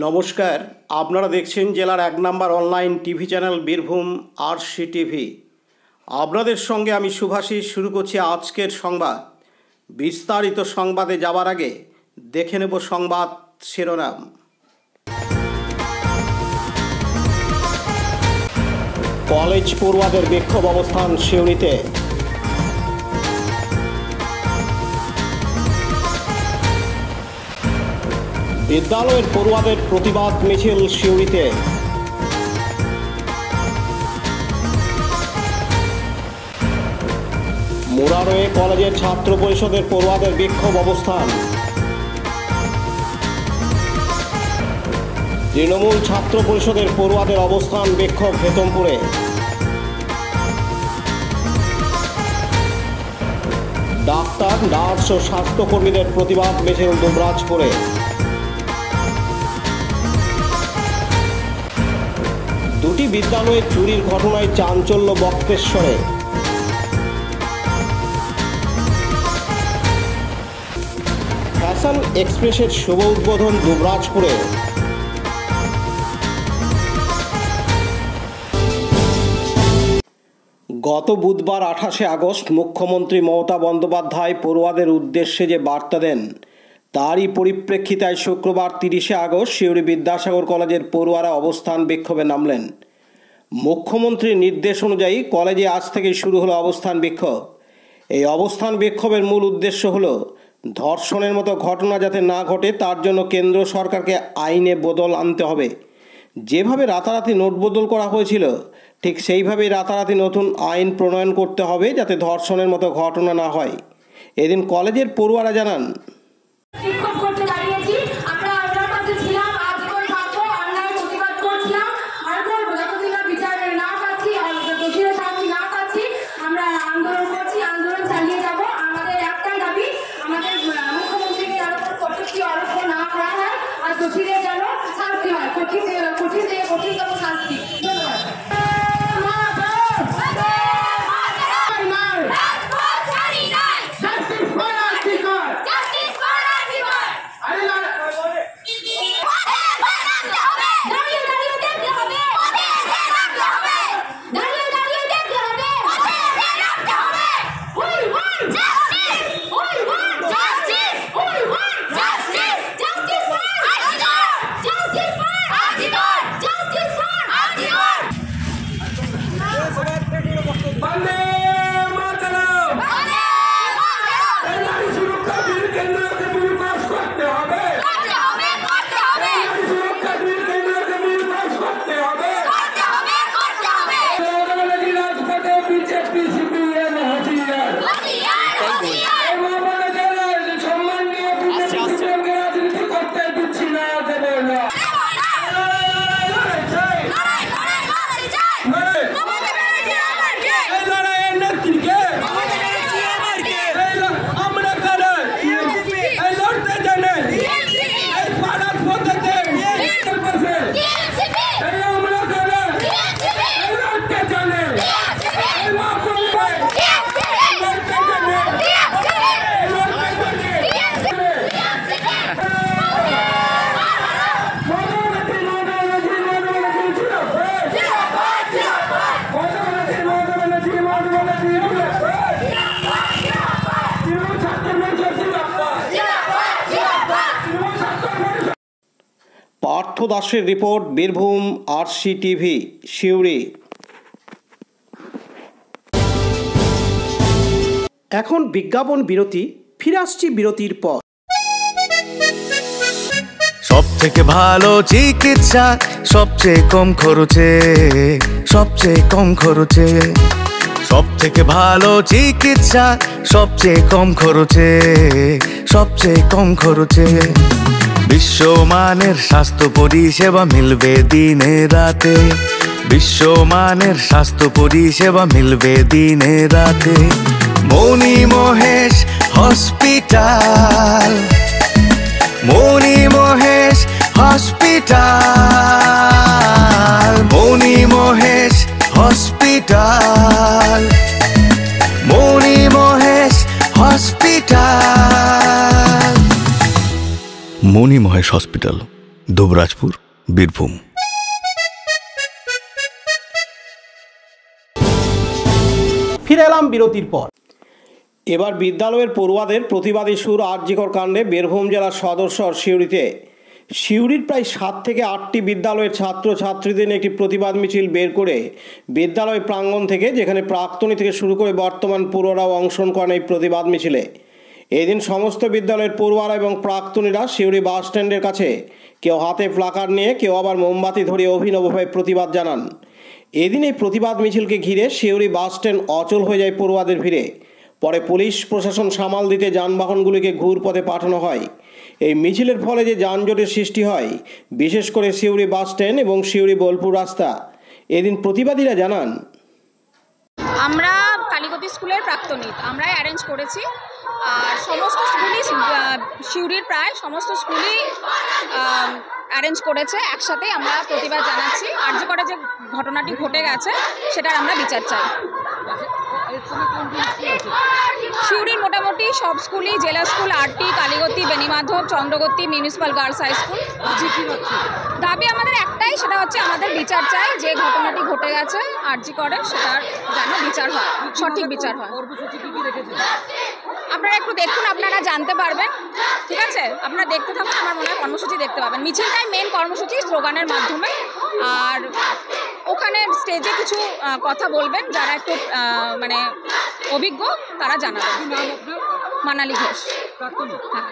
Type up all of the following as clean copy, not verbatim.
নমস্কার, আপনারা দেখছেন জেলার 1 নম্বর online TV channel Birbhum RC TV. আপনাদের সঙ্গে আমি শুভাশিস। শুরু করছি আজকের সংবাদ। বিস্তারিত সংবাদে যাওয়ার আগে দেখে নেব সংবাদ শিরোনাম। কলেজ পড়ুয়াদের বিক্ষোভ অবস্থান সিউড়িতে। বিদ্যালয়ের পড়ুয়াদের প্রতিবাদ মিছিল সিউড়িতে। মুরারোয়ে কলেজের ছাত্র পরিষদের পড়ুয়াদের বিক্ষোভ অবস্থান। তৃণমূল ছাত্র পরিষদের পড়ুয়াদের অবস্থান বিক্ষোভ হেতমপুরে। ডাক্তার, নার্স ও স্বাস্থ্যকর্মীদের প্রতিবাদ মিছিল দুবরাজপুরে। দুটি বিদ্যালয়ে চুরির ঘটনায় চাঞ্চল্য বক্রেশ্বরে। ফ্যাশন এক্সপ্রেসের শুভ উদ্বোধন দুবরাজপুরে। গত বুধবার 28শে আগস্ট মুখ্যমন্ত্রী মমতা বন্দ্যোপাধ্যায় পড়ুয়াদের উদ্দেশ্যে যে বার্তা দেন, তারই পরিপ্রেক্ষিতে শুক্রবার 30শে আগস্ট সিউড়ি বিদ্যাসাগর কলেজের পড়ুয়ারা অবস্থান বিক্ষোভে নামলেন। মুখ্যমন্ত্রীর নির্দেশ অনুযায়ী কলেজে আজ থেকে শুরু হলো অবস্থান বিক্ষোভ। এই অবস্থান বিক্ষোভের মূল উদ্দেশ্য হলো ধর্ষণের মতো ঘটনা যাতে না ঘটে, তার জন্য কেন্দ্র সরকারকে আইনে বদল আনতে হবে। যেভাবে রাতারাতি নোট বদল করা হয়েছিল, ঠিক সেইভাবেই রাতারাতি নতুন আইন প্রণয়ন করতে হবে যাতে ধর্ষণের মতো ঘটনা না হয়। এদিন কলেজের পড়ুয়ারা জানান, পার্থ দাসের report, Birbhum RC TV, Suri. এখন বিজ্ঞাপন বিরতি, ফিরে আসছি বিরতির পর। সব থেকে ভালো চিকিৎসা, সবচেয়ে কম খরচে, সবচেয়ে কম খরচে। সব থেকে ভালো চিকিৎসা, সবচেয়ে কম খরচে, সবচেয়ে কম খরচে। বিশ্বমানের স্বাস্থ্য পরিষেবা মিলবে দিনে রাতে। বিশ্বমানের স্বাস্থ্য পরিষেবা মিলবে দিনে রাতে। মণি মহেশ হসপিটাল, মণি মহেশ হসপিটাল, মণি মহেশ হসপিটাল, মণি মহেশ হসপিটাল। মণি মহেশ হসপিটাল। দুবরাজপুর, বীরভূম। ফিরে এলাম বিরতির পর। এবার বিদ্যালয়ের পড়ুয়াদের প্রতিবাদী সুর আরজিকর কাণ্ডে বীরভূম জেলার সদর শহর সিউড়িতে সিউড়ির প্রায় 7 থেকে 8টি বিদ্যালয়ের ছাত্রছাত্রীদের নিয়ে একটি প্রতিবাদ মিছিল বের করে বিদ্যালয় প্রাঙ্গণ থেকে, যেখানে প্রাক্তনী থেকে শুরু করে বর্তমান পড়ুয়ারাও অংশগ্রহণ করেন এই প্রতিবাদ মিছিলে। এদিন সমস্ত বিদ্যালয়ের পড়ুয়ারা এবং প্রাক্তনীরা সিউড়ি বাস স্ট্যান্ডের কাছে কেউ হাতে প্লাকার্ড নিয়ে, কেউ আবার মোমবাতি ধরিয়ে অভিনবভাবে প্রতিবাদ জানান। এদিন এই প্রতিবাদ মিছিলকে ঘিরে সিউড়ি বাস স্ট্যান্ড অচল হয়ে যায় পড়ুয়াদের ভিড়ে। পরে পুলিশ প্রশাসন সামাল দিতে যানবাহনগুলিকে ঘুরপথে পাঠানো হয়। এই মিছিলের ফলে যে যানজটের সৃষ্টি হয়, বিশেষ করে সিউড়ি বাস স্ট্যান্ড এবং সিউড়ি বোলপুর রাস্তা, এদিন প্রতিবাদীরা জানান, আমরা কালীগতি স্কুলের প্রাক্তনী, আমরা অ্যারেঞ্জ করেছি। আর সমস্ত স্কুলই, সিউড়ির প্রায় সমস্ত স্কুলই অ্যারেঞ্জ করেছে। একসাথে আমরা প্রতিবাদ জানাচ্ছি। আরজি করে যে ঘটনাটি ঘটে গেছে সেটার আমরা বিচার চাই। সিউড়ির মোটামুটি সব স্কুলই, জেলা স্কুল 8টি, Kaligati, Benimadhab, Chandragati, municipal girls high school. দাবি আমাদের একটাই, সেটা হচ্ছে আমাদের বিচার চাই। যে ঘটনাটি ঘটে গেছে আরজি করে, সেটার যেন বিচার হয়, সঠিক বিচার হয়। আপনারা একটু দেখুন, আপনারা জানতে পারবেন। ঠিক আছে, আপনারা দেখতে থাকুন, আমার মনে হয় কর্মসূচি দেখতে পাবেন। মিছিলটাই মেন কর্মসূচি, স্লোগানের মাধ্যমে। আর ওখানে স্টেজে কিছু কথা বলবেন যারা একটু মানে অভিজ্ঞ, তারা জানাবেন। মানালি ঘোষ। হ্যাঁ,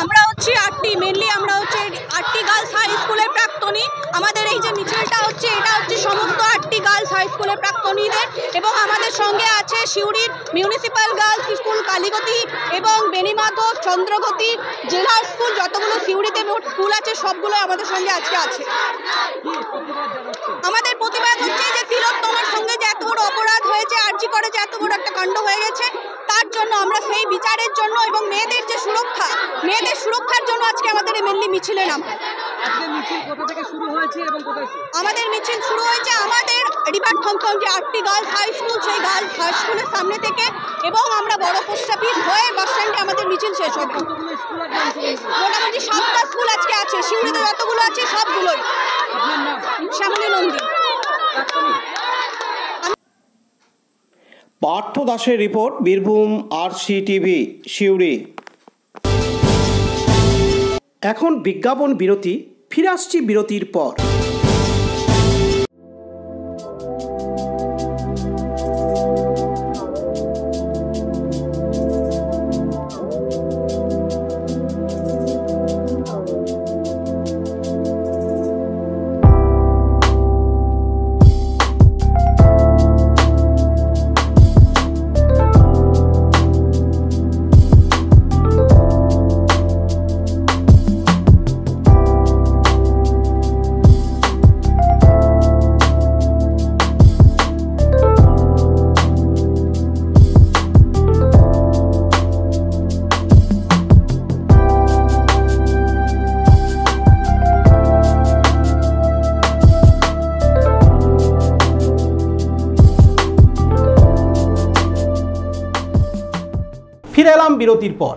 আমরা হচ্ছে 8টি, মেনলি আমরা হচ্ছে 8টি গার্লস হাই স্কুলের প্রাক্তনী। আমাদের এই যে মিছিলটা হচ্ছে, এটা হচ্ছে সমস্ত 8টি গার্লস হাই স্কুলের প্রাক্তনীদের, এবং আমাদের সঙ্গে আছে সিউড়ির মিউনিসিপ্যাল গার্লস স্কুল, কালীগতি এবং বেনিমাধব, চন্দ্রগতি জেলা স্কুল, যতগুলো সিউড়িতে মোট স্কুল আছে সবগুলো আমাদের সঙ্গে আজকে আছে। আমাদের প্রতিবাদ হচ্ছে যে তিলোত্তমার সঙ্গে যে এত বড় অপরাধ হয়েছে, আরজি করে যে এত বড় একটা কাণ্ড হয়ে গেছে, তার জন্য আমরা সেই বিচারের জন্য এবং মেয়েদের যে সুরক্ষা, মেয়েদের সুরক্ষার জন্য আজকে আমাদের এই মেনলি মিছিলে নামা। আমাদের মিছিল শুরু হয়েছে আমাদের রিভার থমথম যে 8টি গার্লস হাই স্কুল, সেই গার্লস হাই স্কুলের সামনে থেকে, এবং আমরা বড় পোস্ট অফিস হয়ে বাস স্ট্যান্ডে আমাদের মিছিল শেষ হবে। মোটামুটি 7টা স্কুল আজকে আছে, সিউড়িতে যতগুলো আছে সবগুলোই। শ্যামলী নন্দী। পার্থ দাসের রিপোর্ট, বীরভূম RCTV, সিউড়ি। এখন বিজ্ঞাপন বিরতি, ফিরে আসছি বিরতির পর। ফিরে এলাম বিরতির পর।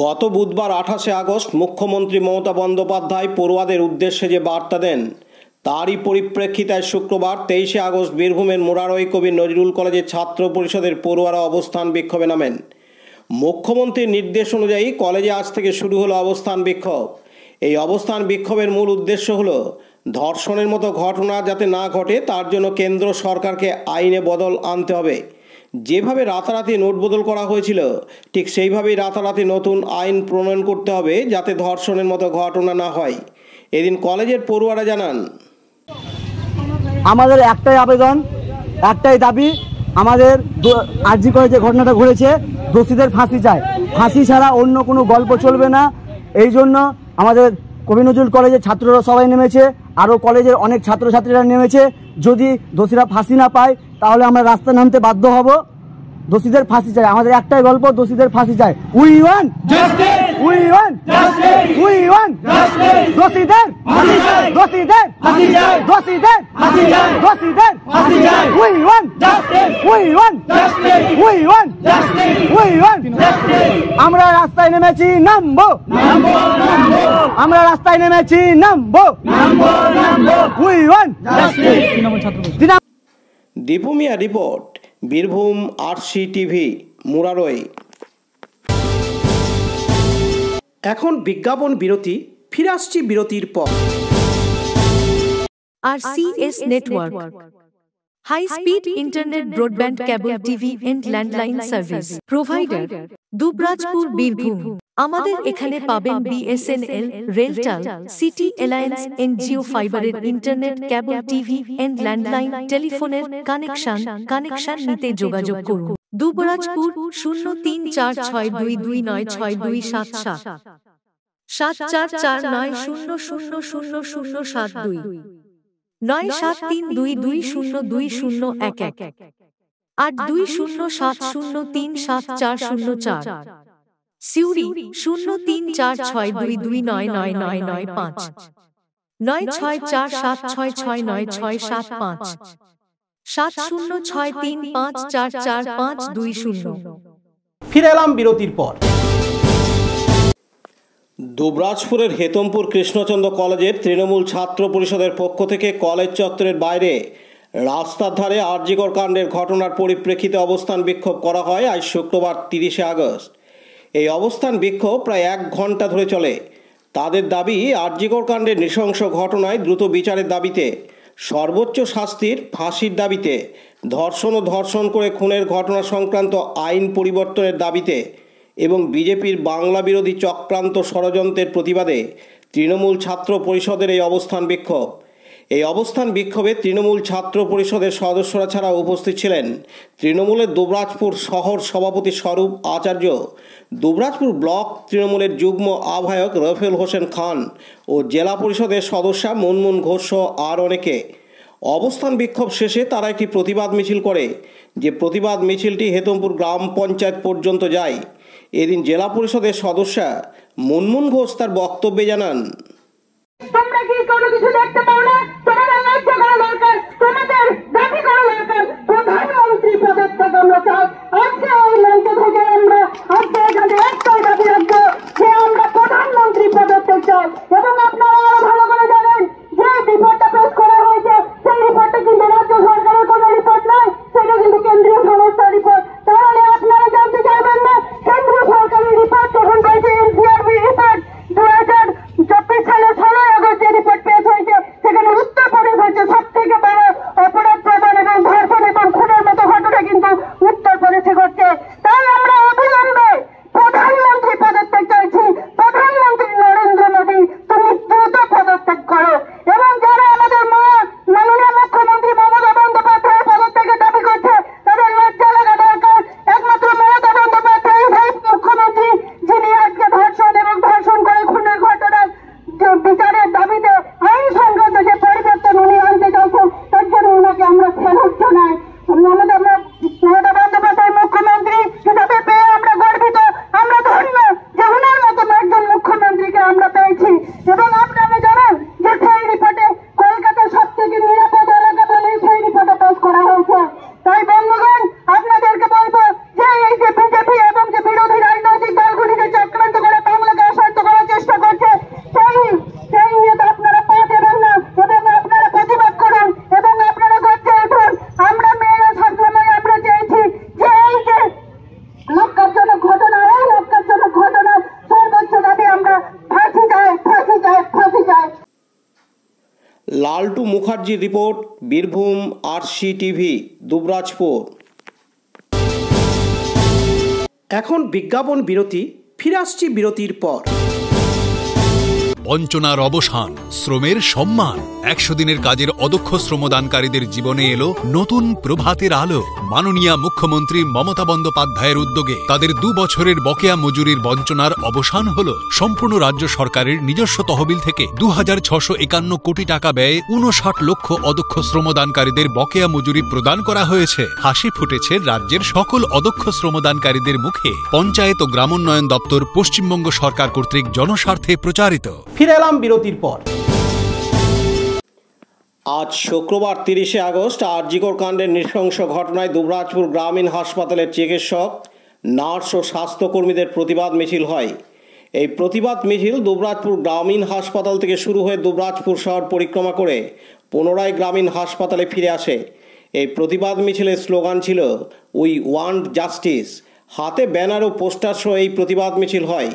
গত বুধবার 28শে আগস্ট মুখ্যমন্ত্রী মমতা বন্দ্যোপাধ্যায় পড়ুয়াদের উদ্দেশ্যে যে বার্তা দেন, তারই পরিপ্রেক্ষিতে শুক্রবার 23শে আগস্ট বীরভূমের মুরারই কবি নজরুল কলেজের ছাত্র পরিষদের পড়ুয়ারা অবস্থান বিক্ষোভে নামেন। মুখ্যমন্ত্রীর নির্দেশ অনুযায়ী কলেজে আজ থেকে শুরু হলো অবস্থান বিক্ষোভ। এই অবস্থান বিক্ষোভের মূল উদ্দেশ্য হলো ধর্ষণের মতো ঘটনা যাতে না ঘটে, তার জন্য কেন্দ্র সরকারকে আইনে বদল আনতে হবে। যেভাবে রাতারাতি নোট বদল করা হয়েছিল, ঠিক সেইভাবেই রাতারাতি নতুন আইন প্রণয়ন করতে হবে যাতে ধর্ষণের মতো ঘটনা না হয়। এদিন কলেজের পড়ুয়ারা জানান, আমাদের একটাই আবেদন, একটাই দাবি, আমাদের আরজি করে যে ঘটনাটা ঘটেছে, দোষীদের ফাঁসি চাই। ফাঁসি ছাড়া অন্য কোনো গল্প চলবে না। এই জন্য আমাদের কবি নজরুল কলেজের ছাত্ররা সবাই নেমেছে, আরও কলেজের অনেক ছাত্রছাত্রীরা নেমেছে। যদি দোষীরা ফাঁসি না পায় তাহলে আমরা রাস্তায় নামতে বাধ্য হব। দোষীদের ফাঁসি চাই, আমাদের একটাই গল্প, দোষীদের ফাঁসি চাই। We want justice, we want justice, we want justice. দোষীদের ফাঁসি চাই, দোষীদের ফাঁসি চাই, দোষীদের ফাঁসি চাই, দোষীদের ফাঁসি চাই। We want justice, we want justice, we want justice, we want justice. আমরা রাস্তায় নেমেছি, নামবো। আমরা রাস্তায় নেমেছি, নামবো। We want justice. Dipu Mia report, Birbhum RCTV, Murarai. এখন বিজ্ঞাপন বিরতি, ফিরে আসছি বিরতির পর। RCS Network, high speed internet, broadband, cable TV and landline service provider, Dubrajpur, Birbhum. আমাদের এখানে পাবেন BSNL, RailTel, city alliance and Jio ফাইবারের internet, cable TV and landline টেলিফোনের কানেকশন নিতে যোগাযোগ করুন। দুবরাজপুর 034622962627 7449000072 9732202011 8207037404। সিউড়ি 034622999995 9647669665 7063544520। ফিরে এলাম বিরতির পর। দুবরাজপুরের হেতমপুর কৃষ্ণচন্দ্র কলেজের তৃণমূল ছাত্র পরিষদের পক্ষ থেকে কলেজ চত্বরের বাইরে রাস্তার ধারে আরজিকর কাণ্ডের ঘটনার পরিপ্রেক্ষিতে অবস্থান বিক্ষোভ করা হয় আজ শুক্রবার 30শে আগস্ট। এই অবস্থান বিক্ষোভ প্রায় 1 ঘন্টা ধরে চলে। তাদের দাবি, আরজিকর কাণ্ডের নৃশংস ঘটনায় দ্রুত বিচারের দাবিতে, সর্বোচ্চ শাস্তির ফাঁসির দাবিতে, ধর্ষণ করে খুনের ঘটনা সংক্রান্ত আইন পরিবর্তনের দাবিতে এবং বিজেপির বাংলা বিরোধী চক্রান্ত ষড়যন্ত্রের প্রতিবাদে তৃণমূল ছাত্র পরিষদের এই অবস্থান বিক্ষোভ। এই অবস্থান বিক্ষোভে তৃণমূল ছাত্র পরিষদের সদস্যরা ছাড়া উপস্থিত ছিলেন তৃণমূলের দুবরাজপুর শহর সভাপতি স্বরূপ আচার্য, দুবরাজপুর ব্লক তৃণমূলের যুগ্ম আহ্বায়ক রফেল হোসেন খান ও জেলা পরিষদের সদস্যা মুনমুন ঘোষ আর অনেকে। অবস্থান বিক্ষোভ শেষে তারা একটি প্রতিবাদ মিছিল করে, যে প্রতিবাদ মিছিলটি হেতমপুর গ্রাম পঞ্চায়েত পর্যন্ত যায়। এদিন জেলা পরিষদের সদস্যা মুনমুন ঘোষ তার বক্তব্যে জানান, তোমরা কি কোনো কিছু দেখতে পাও না? তোমাদের লজ্জা করা দরকার, তোমাদের দাবি করা দরকার। প্রধানমন্ত্রী পদত্যাগ আমরা চাই। আজকে এই মঞ্চ থেকে আমরা আজকে এখানে একটাই দাবি রাখবো যে আমরা প্রধানমন্ত্রী পদত্যাগ চাই। এবং আপনারা আরো ভালো করে জানেন যে রিপোর্টটা পেশ করা হয়েছে, সেই রিপোর্টটা কিন্তু রাজ্য সরকারের কোনো রিপোর্ট নয়, সেটা কিন্তু কেন্দ্রীয় সংস্থার রিপোর্ট। তাহলে আপনারা জানতে চাইবেন না কেন্দ্রীয় সরকারের রিপোর্ট যখন পেয়েছে, NCRB রিপোর্ট 2024 সালে 16 আগস্ট যে রিপোর্ট পেশ হয়েছে, সেখানে উত্তরপ্রদেশ হচ্ছে সব থেকে বড় অপরাধ প্রধান এবং ধর্ষণ এবং খুনের মতো ঘটনা কিন্তু উত্তরপ্রদেশে ঘটছে। তাই আমরা অবিলম্বে প্রধানমন্ত্রী পদত্যাগ চাইছি। প্রধানমন্ত্রী নরেন্দ্র মোদী, তুমি দ্রুত পদত্যাগ করো। এবং যারা আমাদের মাননীয় মুখ্যমন্ত্রী মমতা বন্দ্যোপাধ্যায় পদত্যাগের দাবি করছে, তাদের লজ্জা লাগা দরকার। একমাত্র মমতা বন্দ্যোপাধ্যায় সেই মুখ্যমন্ত্রী যিনি আজকে ধর্ষণ করে খুনের ঘটনার বিচারের দাবিতে আইন সংক্রান্ত যে পরিবর্তন উনি আনতে চাইছেন, তার জন্য ওনাকে আমরা ফেরত জানাই। মমতা বন্দ্যোপাধ্যায় মুখ্যমন্ত্রী হিসাবে পেয়ে আমরা গর্বিত, আমরা ধন্য যে ওনার মতন একজন মুখ্যমন্ত্রীকে আমরা পেয়েছি। এবং আপনারা জানেন যে সেই রিপোর্টে কলকাতার সব থেকে নিরাপদ এলাকা বলে সেই রিপোর্টে পেশ করা হয়েছে। তাই বন্ধুগণ, আপনাদেরকে বলবো যে এই যে বিজেপি এবং যে বিরোধী রাজনৈতিক দলগুলিকে চক্রান্ত করে বাংলাকে অশান্ত করার চেষ্টা করছে, সেই নিয়ে আপনারা পা দেবেন না এবং আপনারা প্রতিবাদ করুন এবং আপনারা গর্জে উঠুন। আমরা মেয়েরা সবসময় আমরা চেয়েছি যে এই যে লক্ষ্যজনক ঘটনা, এই লক্ষ্যজনক ঘটনার সর্বোচ্চ দাবি আমরা ফাঁসি চাই। লালটু মুখার্জির রিপোর্ট, বীরভূম RCTV, দুবরাজপুর। এখন বিজ্ঞাপন বিরতি, ফিরে আসছি বিরতির পর। বঞ্চনার অবসান, শ্রমের সম্মান। 100 দিনের কাজের অদক্ষ শ্রমদানকারীদের জীবনে এলো নতুন প্রভাতের আলো। মাননীয় মুখ্যমন্ত্রী মমতা বন্দ্যোপাধ্যায়ের উদ্যোগে তাদের 2 বছরের বকেয়া মজুরির বঞ্চনার অবসান হল। সম্পূর্ণ রাজ্য সরকারের নিজস্ব তহবিল থেকে 2651 কোটি টাকা ব্যয়ে 59 লক্ষ অদক্ষ শ্রমদানকারীদের বকেয়া মজুরি প্রদান করা হয়েছে। হাসি ফুটেছে রাজ্যের সকল অদক্ষ শ্রমদানকারীদের মুখে। পঞ্চায়েত ও গ্রামোন্নয়ন দপ্তর পশ্চিমবঙ্গ সরকার কর্তৃক জনস্বার্থে প্রচারিত। ফিরে এলাম বিরতির পর। আজ শুক্রবার 30শে আগস্ট আরজিকর কাণ্ডের নৃশংস ঘটনায় দুবরাজপুর গ্রামীণ হাসপাতালের চিকিৎসক নার্স ও স্বাস্থ্যকর্মীদের প্রতিবাদ মিছিল হয়। এই প্রতিবাদ মিছিল দুবরাজপুর গ্রামীণ হাসপাতাল থেকে শুরু হয়ে দুবরাজপুর শহর পরিক্রমা করে পুনরায় গ্রামীণ হাসপাতালে ফিরে আসে। এই প্রতিবাদ মিছিলের স্লোগান ছিল উই ওয়ান্ট জাস্টিস। হাতে ব্যানার ও পোস্টার সহ এই প্রতিবাদ মিছিল হয়।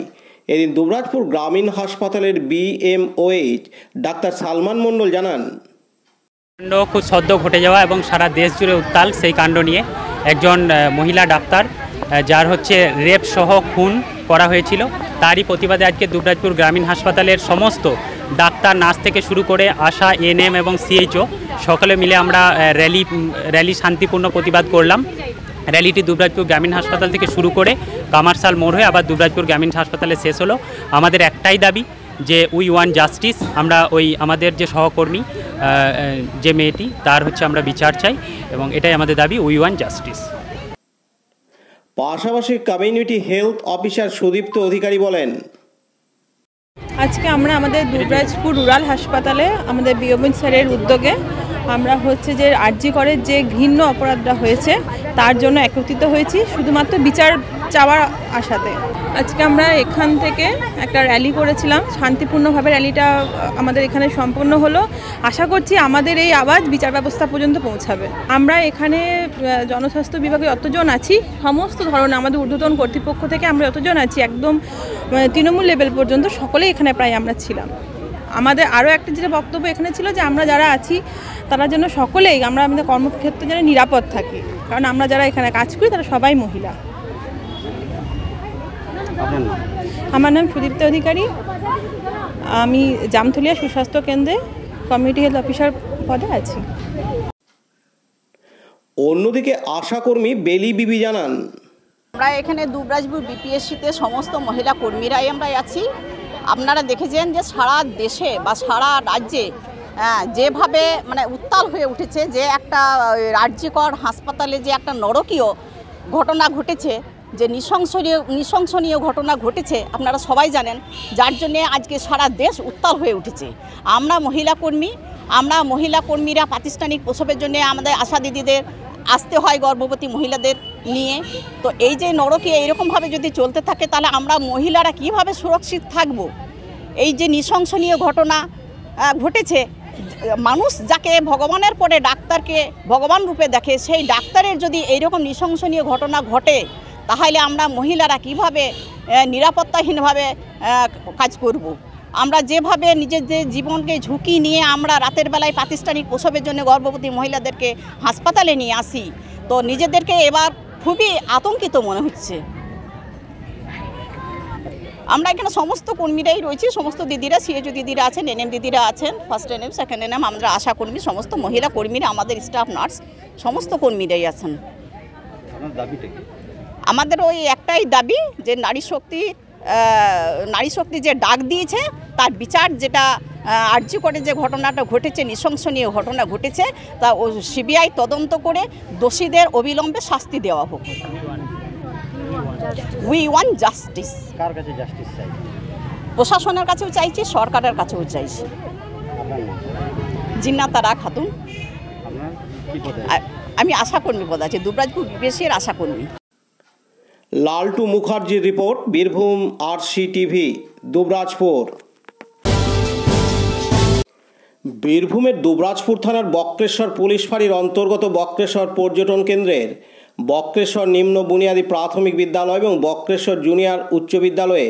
এদিন দুবরাজপুর গ্রামীণ হাসপাতালের BMOH ডাক্তার সালমান মণ্ডল জানান, কাণ্ড খুব সদ্য ঘটে যাওয়া এবং সারা দেশ জুড়ে উত্তাল সেই কাণ্ড নিয়ে একজন মহিলা ডাক্তার যার রেপ সহ খুন করা হয়েছিল, তারই প্রতিবাদে আজকে দুবরাজপুর গ্রামীণ হাসপাতালের সমস্ত ডাক্তার, নার্স থেকে শুরু করে আশা, ANM এবং CHO সকলে মিলে আমরা র্যালি শান্তিপূর্ণ প্রতিবাদ করলাম। র্যালিটি দুবরাজপুর গ্রামীণ হাসপাতাল থেকে শুরু করে কামারশাল মোড় হয়ে আবার দুবরাজপুর গ্রামীণ হাসপাতালে শেষ হলো। আমাদের একটাই দাবি যে উই ওয়ান্ট জাস্টিস। আমরা আমাদের যে সহকর্মী যে মেয়েটি তার আমরা বিচার চাই এবং এটাই আমাদের দাবি, উই ওয়ান্ট জাস্টিস। পাশাপাশি কমিউনিটি হেলথ অফিসার সুদীপ্ত অধিকারী বলেন, আজকে আমরা আমাদের দুবরাজপুর রুরাল হাসপাতালে আমাদের BMOH স্যারের উদ্যোগে আমরা যে আরজি করে যে ঘৃণ্য অপরাধটা হয়েছে তার জন্য একত্রিত হয়েছি, শুধুমাত্র বিচার চাওয়ার আশাতে। আজকে আমরা এখান থেকে একটা র্যালি করেছিলাম, শান্তিপূর্ণভাবে র্যালিটা আমাদের এখানে সম্পন্ন হলো। আশা করছি আমাদের এই আওয়াজ বিচার ব্যবস্থা পর্যন্ত পৌঁছাবে। আমরা এখানে জনস্বাস্থ্য বিভাগে যতজন আছি, সমস্ত ধরনের আমাদের ঊর্ধ্বতন কর্তৃপক্ষ থেকে আমরা যতজন আছি, একদম তৃণমূল লেভেল পর্যন্ত সকলেই এখানে প্রায় আমরা ছিলাম। আমাদের আরও একটা যেটা বক্তব্য এখানে ছিল যে আমরা যারা আছি তারা যেন সকলেই আমরা আমাদের কর্মক্ষেত্রে যেন নিরাপদ থাকি, কারণ আমরা যারা এখানে কাজ করি তারা সবাই মহিলা। আমার নাম সুদীপ্ত অধিকারী, আমি জামথলিয়া সুস্বাস্থ্য কেন্দ্রে কমিউনিটি হেলথ অফিসার পদে আছি। অন্যদিকে আশাকর্মী বেলি বিবি জানান, আমরা এখানে দুবরাজপুর BPSC-তে সমস্ত মহিলা কর্মীরাই আমরা আছি। আপনারা দেখেছেন যে সারা দেশে বা সারা রাজ্যে যেভাবে উত্তাল হয়ে উঠেছে, যে একটা রাজ্যকর হাসপাতালে যে একটা নরকীয় ঘটনা ঘটেছে, যে নৃশংসনীয় ঘটনা ঘটেছে, আপনারা সবাই জানেন, যার জন্যে আজকে সারা দেশ উত্তাল হয়ে উঠেছে। আমরা মহিলা কর্মীরা প্রাতিষ্ঠানিক প্রসবের জন্য আমাদের আশা দিদিদের আসতে হয় গর্ভবতী মহিলাদের নিয়ে। তো এই যে নরকীয় এইরকমভাবে যদি চলতে থাকে তাহলে আমরা মহিলারা কিভাবে সুরক্ষিত থাকব? এই যে নৃশংসনীয় ঘটনা ঘটেছে, মানুষ যাকে ভগবানের পরে ডাক্তারকে ভগবান রূপে দেখে, সেই ডাক্তারের যদি এইরকম নৃশংসনীয় ঘটনা ঘটে তাহলে আমরা মহিলারা কিভাবে নিরাপত্তাহীনভাবে কাজ করব? আমরা যেভাবে নিজেদের জীবনকে ঝুঁকি নিয়ে আমরা রাতের বেলায় প্রাতিষ্ঠানিক প্রসবের জন্য গর্ভবতী মহিলাদেরকে হাসপাতালে নিয়ে আসি, তো নিজেদেরকে এবার খুবই আতঙ্কিত মনে হচ্ছে। আমরা এখানে সমস্ত কর্মীরাই রয়েছি, সমস্ত দিদিরা, CHO দিদিরা আছেন, NM দিদিরা আছেন, ফার্স্ট NM, সেকেন্ড NM, আমরা আশা কর্মী, সমস্ত মহিলা কর্মীরা, আমাদের স্টাফ নার্স, সমস্ত কর্মীরাই আছেন। আমাদের ওই একটাই দাবি যে নারী শক্তি যে ডাক দিয়েছে তার বিচার, যেটা আরজি করে যে ঘটনাটা ঘটেছে, নৃশংসনীয় ঘটনা ঘটেছে, তা CBI তদন্ত করে দোষীদের অবিলম্বে শাস্তি দেওয়া হোক। We want justice. কার কাছে জাস্টিস চাই? প্রশাসনের কাছেও চাইছি, সরকারের কাছেও চাইছি। জিন্নাতারা খাতুন, আমি আশাকর্মী পদে আছি, দুবরাজপুর BPSC-এর আশাকর্মী। লালটু মুখার্জির রিপোর্ট, বীরভূম RCTV, দুবরাজপুর। বীরভূমের দুবরাজপুর থানার বক্রেশ্বর পুলিশ ফাঁড়ির অন্তর্গত বক্রেশ্বর পর্যটন কেন্দ্রের বক্রেশ্বর নিম্ন বুনিয়াদী প্রাথমিক বিদ্যালয় এবং বক্রেশ্বর জুনিয়র উচ্চ বিদ্যালয়ে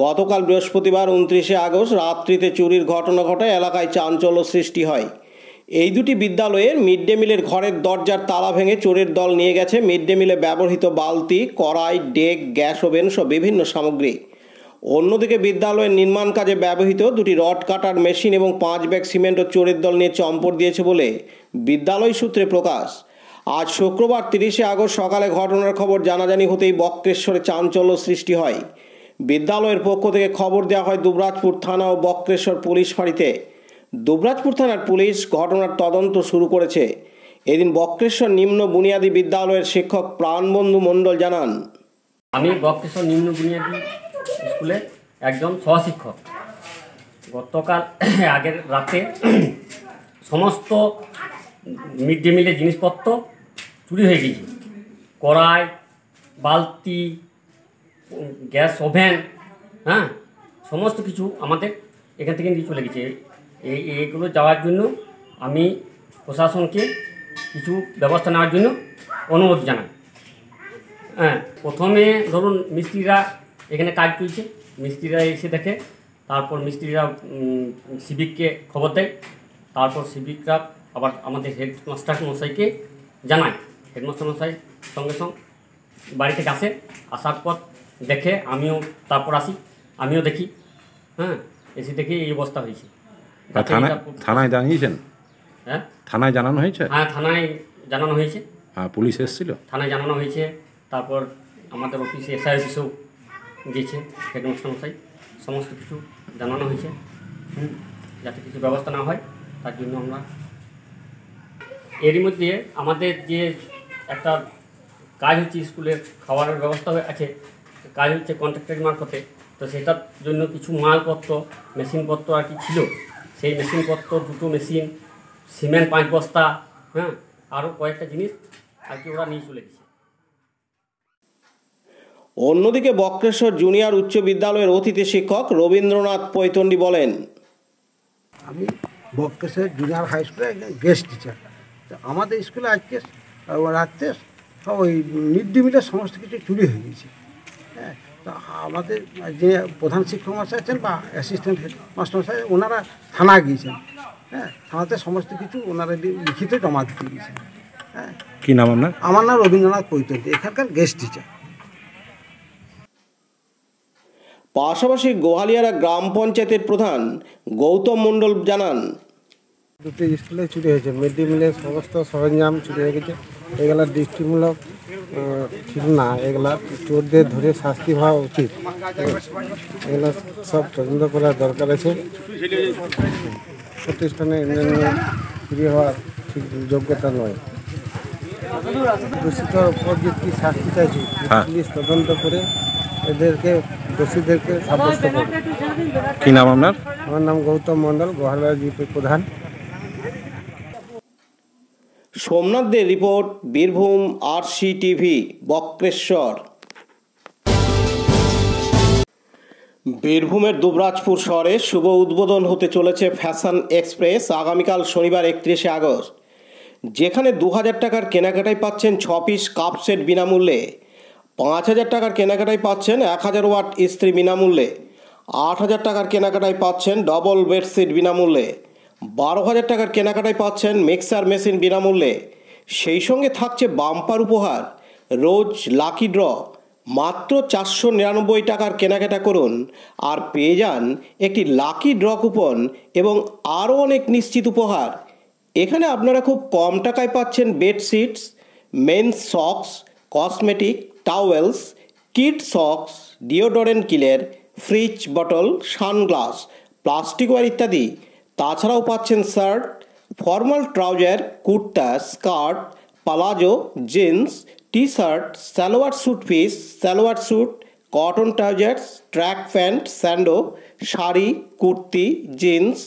গতকাল বৃহস্পতিবার 29শে আগস্ট রাত্রিতে চুরির ঘটনা ঘটায় এলাকায় চাঞ্চল্য সৃষ্টি হয়। এই দুটি বিদ্যালয়ের মিড ডে মিলের ঘরের দরজার তালা ভেঙে চোরের দল নিয়ে গেছে মিড ডে মিলে ব্যবহৃত বালতি, কড়াই, ডেক, গ্যাস ওভেন সহ বিভিন্ন সামগ্রী। অন্যদিকে বিদ্যালয়ের নির্মাণ কাজে ব্যবহৃত দুটি রড কাটার মেশিন এবং 5 ব্যাগ সিমেন্টও চোরের দল নিয়ে চম্পট দিয়েছে বলে বিদ্যালয় সূত্রে প্রকাশ। আজ শুক্রবার 30শে আগস্ট সকালে ঘটনার খবর জানাজানি হতেই বক্রেশ্বরে চাঞ্চল্য সৃষ্টি হয়। বিদ্যালয়ের পক্ষ থেকে খবর দেওয়া হয় দুবরাজপুর থানা ও বক্রেশ্বর পুলিশ ফাঁড়িতে। দুবরাজপুর থানার পুলিশ ঘটনার তদন্ত শুরু করেছে। এদিন বক্রেশ্বর নিম্ন বুনিয়াদী বিদ্যালয়ের শিক্ষক প্রাণবন্ধু মণ্ডল জানান, আমি বক্রেশ্বর নিম্ন বুনিয়াদী স্কুলের একজন সহশিক্ষক। গতকাল আগের রাতে সমস্ত মিড ডে মিলের জিনিসপত্র চুরি হয়ে গেছে। কড়াই, বালতি, গ্যাস ওভেন, হ্যাঁ, সমস্ত কিছু আমাদের এখান থেকে নিয়ে চলে গেছে। এইগুলো যাওয়ার জন্য আমি প্রশাসনকে কিছু ব্যবস্থা নেওয়ার জন্য অনুরোধ জানাই। হ্যাঁ, প্রথমে ধরুন মিস্ত্রিরা এখানে কাজ চলছে, মিস্ত্রিরা এসে দেখে, তারপর মিস্ত্রিরা সিভিককে খবর দেয়, তারপর সিভিকরা আবার আমাদের হেডমাস্টার মশাইকে জানায়। হেডমাস্টার মশাই সঙ্গে সঙ্গে বাড়ি থেকে আসে, আসার পর দেখে আমিও তারপর আসি, আমিও দেখি। হ্যাঁ, এসে দেখে এই অবস্থা হয়েছে। থানায় জানিয়েছেন? হ্যাঁ, থানায় জানানো হয়েছে? হ্যাঁ, থানায় জানানো হয়েছে। হ্যাঁ, পুলিশ এসেছিল? থানায় জানানো হয়েছে, তারপর আমাদের অফিসে এসআই অফিসেও গিয়েছে হেডমাস্টার মশাই, সমস্ত কিছু জানানো হয়েছে। যাতে কিছু ব্যবস্থা না হয় তার জন্য আমরা এরই মধ্যে আমাদের যে একটা কাজ হচ্ছে, স্কুলের খাবারের ব্যবস্থা আছে, কাজ হচ্ছে কন্ট্রাক্টের মারফতে, তো সেটার জন্য কিছু মালপত্র, মেশিনপত্র আর কি ছিল, সেই মেশিনপত্র, 2টো মেশিন, সিমেন্ট 5 বস্তা, হ্যাঁ, আরও কয়েকটা জিনিস আর কি ওরা নিয়ে চলে গেছে। অন্যদিকে বক্রেশ্বর জুনিয়র উচ্চ বিদ্যালয়ের অতিথি শিক্ষক রবীন্দ্রনাথ পৈতন্ডি বলেন, আমি বক্রেশ্বর জুনিয়র হাই স্কুলে একজন গেস্ট টিচার। তো আমাদের স্কুলে আজকে রাত্রে সব ওই মিড ডে মিলের সমস্ত কিছু চুরি হয়ে গেছে। হ্যাঁ, তো আমাদের যে প্রধান শিক্ষক মশাই আছেন বা অ্যাসিস্ট্যান্ট মাস্টার মশাই, ওনারা থানা গিয়েছেন। হ্যাঁ, থানাতে সমস্ত কিছু ওনারা লিখিত জমা দিতে গিয়েছেন। হ্যাঁ, কী নাম আপনার? আমার নাম রবীন্দ্রনাথ পৈতন্ডি, এখানকার গেস্ট টিচার। পাশাপাশি গোহালিয়ারা গ্রাম পঞ্চায়েতের প্রধান গৌতম মণ্ডল জানান, 2টি স্কুলে চুরি হয়েছে, মিড ডে মিলের সমস্ত সরঞ্জাম চুরি হয়ে গেছে। এগুলা দৃষ্টিমূলক ঠিক না, এগুলা চোরদের ধরে শাস্তি হওয়া উচিত। এগুলো সব তদন্ত করার দরকার আছে। প্রতিষ্ঠানে চুরি হওয়ার ঠিক যোগ্যতা নয়। দোষীদের উপর যে কী শাস্তি চাইছি, পুলিশ তদন্ত করে এদেরকে, দোষীদেরকে সাব্যস্ত করে। কী নাম আপনার? আমার নাম গৌতম মণ্ডল, গোহালিয়া জিপি প্রধান। সোমনাথদের রিপোর্ট, বীরভূম RCTV বক্রেশ্বর। বীরভূমের দুবরাজপুর শহরে শুভ উদ্বোধন হতে চলেছে ফ্যাশন এক্সপ্রেস আগামীকাল শনিবার 31শে আগস্ট, যেখানে 2000 টাকার কেনাকাটায় পাচ্ছেন 6 পিস কাপ সেট বিনামূল্যে, 5000 টাকার কেনাকাটায় পাচ্ছেন 1000 ওয়াট ইস্ত্রি বিনামূল্যে, 8000 টাকার কেনাকাটায় পাচ্ছেন ডবল বেডশিট বিনামূল্যে, 12000 টাকার কেনাকাটায় পাচ্ছেন মিক্সার মেশিন বিনামূল্যে। সেই সঙ্গে থাকছে বাম্পার উপহার, রোজ লাকি ড্র। মাত্র 499 টাকার কেনাকাটা করুন আর পেয়ে যান একটি লাকি ড্র কুপন এবং আরও অনেক নিশ্চিত উপহার। এখানে আপনারা খুব কম টাকায় পাচ্ছেন bedsheets, men's socks, cosmetic, towels, kid socks, deodorant কিলের, ফ্রিজ বটল, সানগ্লাস, প্লাস্টিকওয়্যার ইত্যাদি। তাছাড়াও পাচ্ছেন shirt, formal trouser, kurta, skirt, palazzo, jeans, T shirt, salwar suit piece, salwar suit, cotton trousers, track pant, sando, sari, kurti, jeans,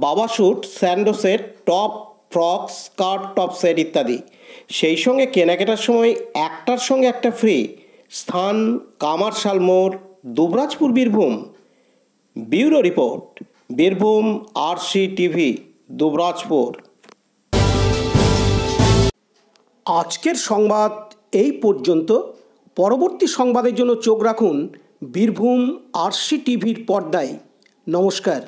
বাবা suit, sando set, top, frock, skirt, top set ইত্যাদি। সেই সঙ্গে কেনাকাটার সময় একটার সঙ্গে একটা ফ্রি। স্থান কামারশাল মোড়, Dubrajpur, Birbhum. Bureau report, Birbhum RCTV Dubrajpur. আজকের সংবাদ এই পর্যন্ত। পরবর্তী সংবাদের জন্য চোখ রাখুন বীরভূম RCTVর পর্দায়। নমস্কার।